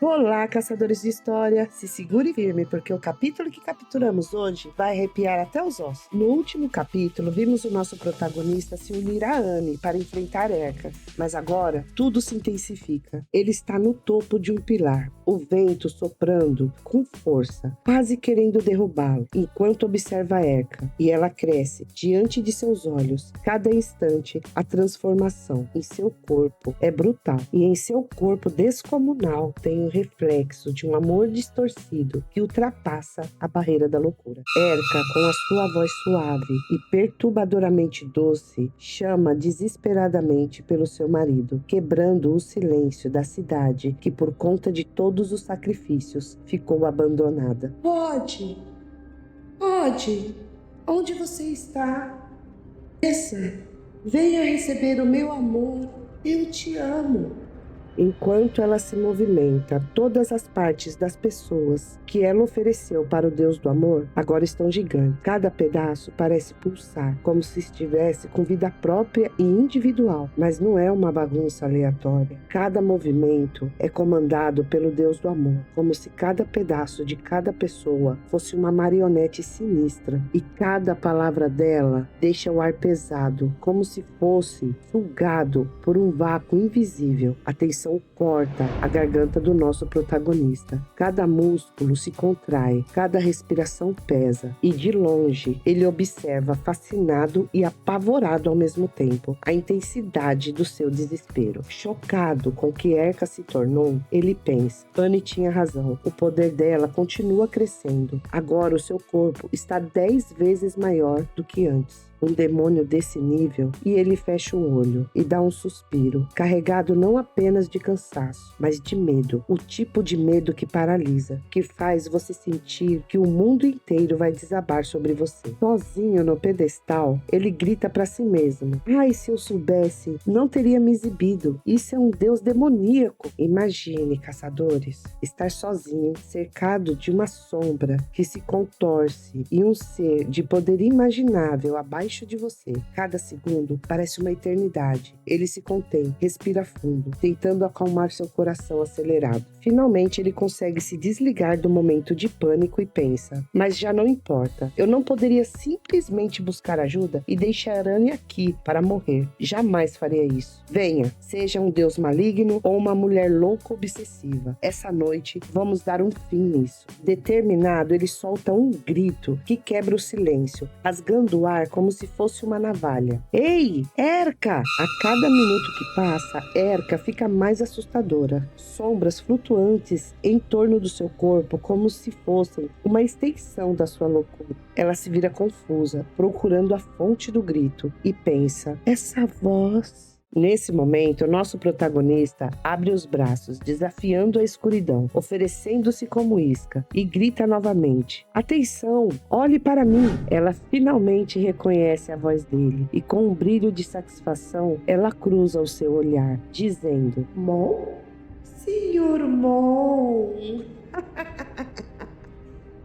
Olá, caçadores de história! Se segure firme, porque o capítulo que capturamos hoje vai arrepiar até os ossos. No último capítulo, vimos o nosso protagonista se unir a Anne para enfrentar Erka, mas agora tudo se intensifica. Ele está no topo de um pilar, o vento soprando com força, quase querendo derrubá-lo, enquanto observa Erka, e ela cresce diante de seus olhos. Cada instante, a transformação em seu corpo é brutal, e em seu corpo descomunal tem reflexo de um amor distorcido que ultrapassa a barreira da loucura. Erka, com a sua voz suave e perturbadoramente doce, chama desesperadamente pelo seu marido, quebrando o silêncio da cidade que, por conta de todos os sacrifícios, ficou abandonada. Pode! Onde você está? Desça! Venha receber o meu amor! Eu te amo! Enquanto ela se movimenta, todas as partes das pessoas que ela ofereceu para o Deus do amor agora estão gigantes. Cada pedaço parece pulsar, como se estivesse com vida própria e individual, mas não é uma bagunça aleatória. Cada movimento é comandado pelo Deus do amor, como se cada pedaço de cada pessoa fosse uma marionete sinistra, e cada palavra dela deixa o ar pesado, como se fosse sugado por um vácuo invisível. A tensão corta a garganta do nosso protagonista. Cada músculo se contrai, cada respiração pesa, e de longe ele observa, fascinado e apavorado ao mesmo tempo, a intensidade do seu desespero. Chocado com o que Erka se tornou, ele pensa: Anne tinha razão, o poder dela continua crescendo. Agora o seu corpo está 10 vezes maior do que antes. Um demônio desse nível, e ele fecha o olho e dá um suspiro, carregado não apenas de cansaço, mas de medo. O tipo de medo que paralisa, que faz você sentir que o mundo inteiro vai desabar sobre você. Sozinho no pedestal, ele grita para si mesmo: ai, se eu soubesse, não teria me exibido. Isso é um deus demoníaco. Imagine, caçadores, estar sozinho, cercado de uma sombra que se contorce, e um ser de poder imaginável abaixo de você. Cada segundo parece uma eternidade. Ele se contém, respira fundo, tentando acalmar seu coração acelerado. Finalmente ele consegue se desligar do momento de pânico e pensa: mas já não importa. Eu não poderia simplesmente buscar ajuda e deixar Anne aqui para morrer. Jamais faria isso. Venha, seja um deus maligno ou uma mulher louca obsessiva. Essa noite vamos dar um fim nisso. Determinado, ele solta um grito que quebra o silêncio, rasgando o ar como se fosse uma navalha. Ei, Erka! A cada minuto que passa, Erka fica mais assustadora. Sombras flutuantes em torno do seu corpo, como se fossem uma extensão da sua loucura. Ela se vira confusa, procurando a fonte do grito, e pensa: essa voz... Nesse momento, nosso protagonista abre os braços, desafiando a escuridão, oferecendo-se como isca, e grita novamente: atenção, olhe para mim! Ela finalmente reconhece a voz dele, e com um brilho de satisfação, ela cruza o seu olhar, dizendo: Mon? Senhor Mon!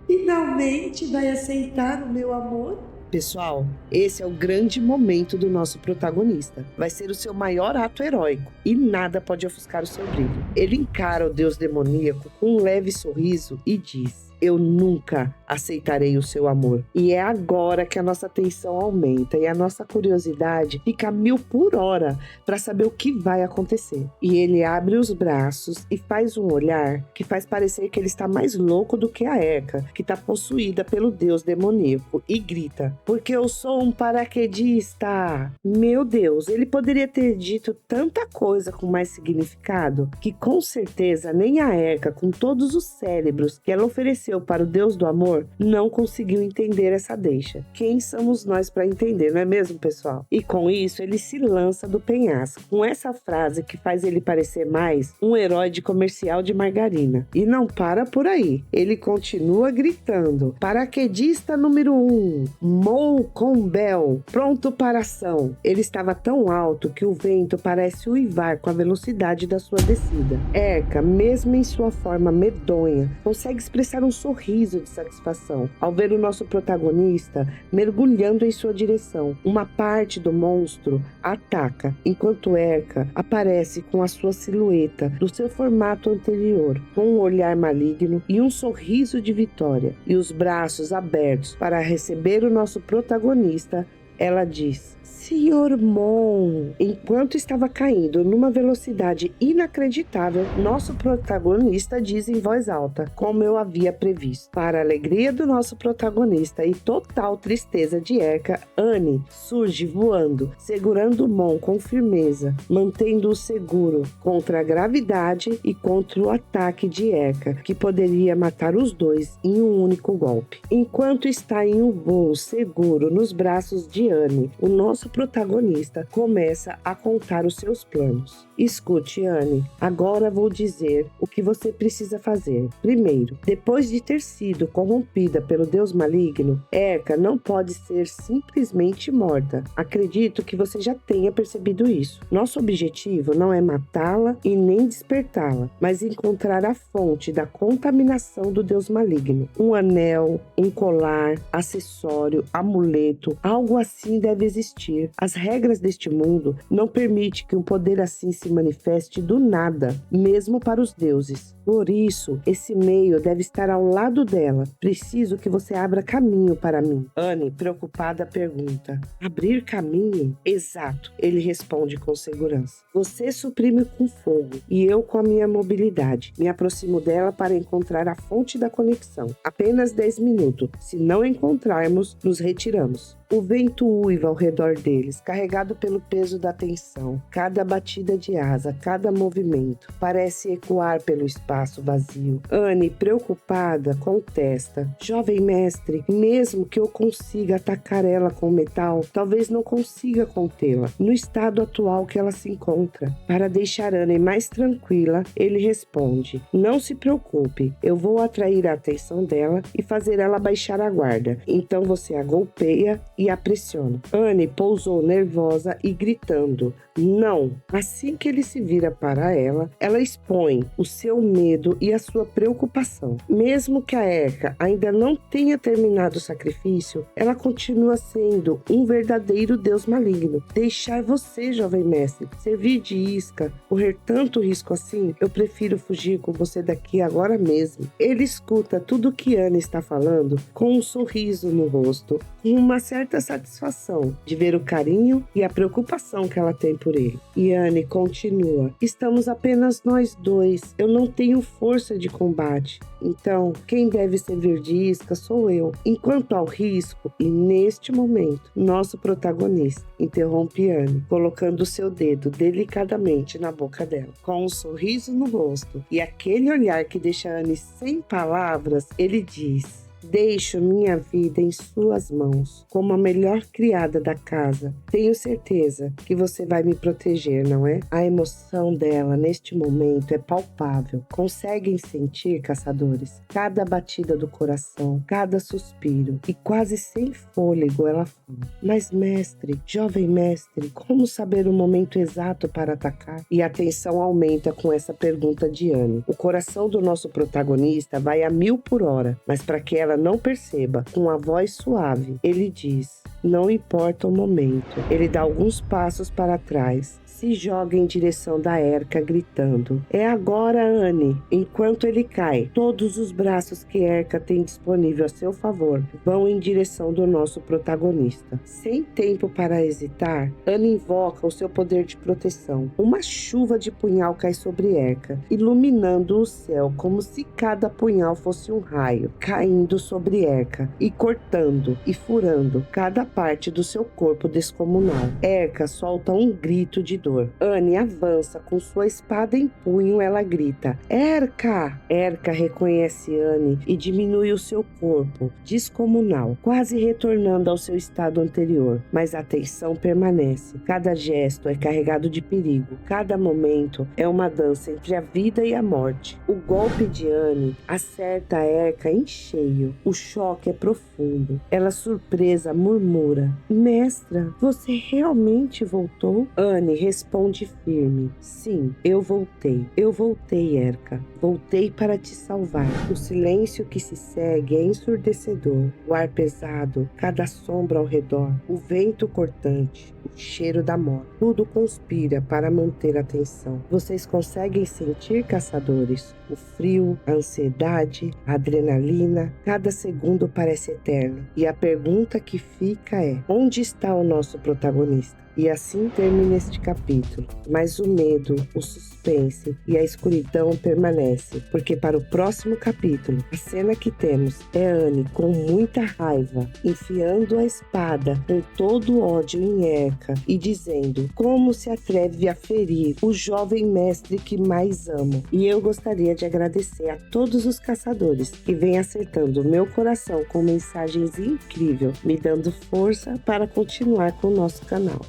Finalmente vai aceitar o meu amor? Pessoal, esse é o grande momento do nosso protagonista. Vai ser o seu maior ato heróico e nada pode ofuscar o seu brilho. Ele encara o deus demoníaco com um leve sorriso e diz: eu nunca aceitarei o seu amor. E é agora que a nossa tensão aumenta e a nossa curiosidade fica a 1000 por hora para saber o que vai acontecer. E ele abre os braços e faz um olhar que faz parecer que ele está mais louco do que a Erka, que está possuída pelo deus demoníaco, e grita: porque eu sou um paraquedista! Meu Deus, ele poderia ter dito tanta coisa com mais significado que com certeza nem a Erka, com todos os cérebros que ela ofereceu para o Deus do amor, não conseguiu entender essa deixa. Quem somos nós para entender, não é mesmo, pessoal? E com isso, ele se lança do penhasco, com essa frase que faz ele parecer mais um herói de comercial de margarina. E não para por aí. Ele continua gritando: paraquedista número 1, Mo Combel, pronto para ação. Ele estava tão alto que o vento parece uivar com a velocidade da sua descida. Erka, mesmo em sua forma medonha, consegue expressar um sorriso de satisfação ao ver o nosso protagonista mergulhando em sua direção. Uma parte do monstro ataca, enquanto Erka aparece com a sua silhueta do seu formato anterior, com um olhar maligno e um sorriso de vitória, e os braços abertos para receber o nosso protagonista. Ela diz: Senhor Mon. Enquanto estava caindo numa velocidade inacreditável, nosso protagonista diz em voz alta, como eu havia previsto. Para a alegria do nosso protagonista e total tristeza de Erka, Annie surge voando, segurando Mon com firmeza, mantendo-o seguro contra a gravidade e contra o ataque de Erka, que poderia matar os dois em um único golpe. Enquanto está em um voo seguro nos braços de Annie, o nosso protagonista começa a contar os seus planos. Escute, Annie, agora vou dizer o que você precisa fazer. Primeiro, depois de ter sido corrompida pelo Deus maligno, Erka não pode ser simplesmente morta. Acredito que você já tenha percebido isso. Nosso objetivo não é matá-la e nem despertá-la, mas encontrar a fonte da contaminação do Deus maligno. Um anel, um colar, acessório, amuleto, algo assim deve existir. As regras deste mundo não permitem que um poder assim se manifeste do nada, mesmo para os deuses. Por isso, esse meio deve estar ao lado dela. Preciso que você abra caminho para mim. Annie, preocupada, pergunta: abrir caminho? Exato, ele responde com segurança. Você suprime com fogo e eu com a minha mobilidade. Me aproximo dela para encontrar a fonte da conexão. Apenas 10 minutos. Se não encontrarmos, nos retiramos. O vento uiva ao redor deles, carregado pelo peso da tensão. Cada batida de asa, cada movimento, parece ecoar pelo espaço vazio. Annie, preocupada, contesta: Jovem mestre, mesmo que eu consiga atacar ela com metal, talvez não consiga contê-la, no estado atual que ela se encontra. Para deixar Annie mais tranquila, ele responde: Não se preocupe, eu vou atrair a atenção dela e fazer ela baixar a guarda. Então você a golpeia e a pressiona. Annie pousou nervosa e gritando: Não! Assim que ele se vira para ela, ela expõe o seu medo e a sua preocupação. Mesmo que a Erka ainda não tenha terminado o sacrifício, ela continua sendo um verdadeiro deus maligno. Deixar você, jovem mestre, servir de isca, correr tanto risco assim, eu prefiro fugir com você daqui agora mesmo. Ele escuta tudo o que Annie está falando com um sorriso no rosto, com uma certa satisfação de ver o carinho e a preocupação que ela tem por ele. E Annie continua: Estamos apenas nós dois. Eu não tenho força de combate. Então, quem deve servir de isca sou eu. Enquanto ao risco, e neste momento, nosso protagonista interrompe Annie, colocando seu dedo delicadamente na boca dela. Com um sorriso no rosto e aquele olhar que deixa Annie sem palavras, ele diz: Deixo minha vida em suas mãos, como a melhor criada da casa. Tenho certeza que você vai me proteger, não é? A emoção dela neste momento é palpável. Conseguem sentir, caçadores? Cada batida do coração, cada suspiro. E quase sem fôlego ela fala: Mas mestre, jovem mestre, como saber o momento exato para atacar? E a tensão aumenta com essa pergunta de Annie. O coração do nosso protagonista vai a 1000 por hora, mas para que ela não perceba, com a voz suave, ele diz: Não importa o momento. Ele dá alguns passos para trás, se joga em direção da Erka, gritando: É agora, Annie! Enquanto ele cai, todos os braços que Erka tem disponível a seu favor vão em direção do nosso protagonista. Sem tempo para hesitar, Annie invoca o seu poder de proteção. Uma chuva de punhal cai sobre Erka, iluminando o céu como se cada punhal fosse um raio, caindo sobre Erka e cortando e furando cada parte do seu corpo descomunal. Erka solta um grito de dor. Annie avança com sua espada em punho. Ela grita: Erka! Erka reconhece Annie e diminui o seu corpo descomunal, quase retornando ao seu estado anterior. Mas a tensão permanece. Cada gesto é carregado de perigo. Cada momento é uma dança entre a vida e a morte. O golpe de Annie acerta a Erka em cheio. O choque é profundo. Ela, surpresa, murmura murmura: Mestra, você realmente voltou? Anne responde firme: Sim, eu voltei. Eu voltei, Erika. Voltei para te salvar. O silêncio que se segue é ensurdecedor. O ar pesado, cada sombra ao redor, o vento cortante, o cheiro da morte. Tudo conspira para manter a atenção. Vocês conseguem sentir, caçadores? O frio, a ansiedade, a adrenalina, cada segundo parece eterno. E a pergunta que fica é: onde está o nosso protagonista? E assim termina este capítulo. Mas o medo, o suspense e a escuridão permanecem, porque para o próximo capítulo, a cena que temos é Anne com muita raiva, enfiando a espada com todo o ódio em Erika e dizendo: como se atreve a ferir o jovem mestre que mais amo. E eu gostaria de agradecer a todos os caçadores que vêm acertando o meu coração com mensagens incríveis, me dando força para continuar com o nosso canal.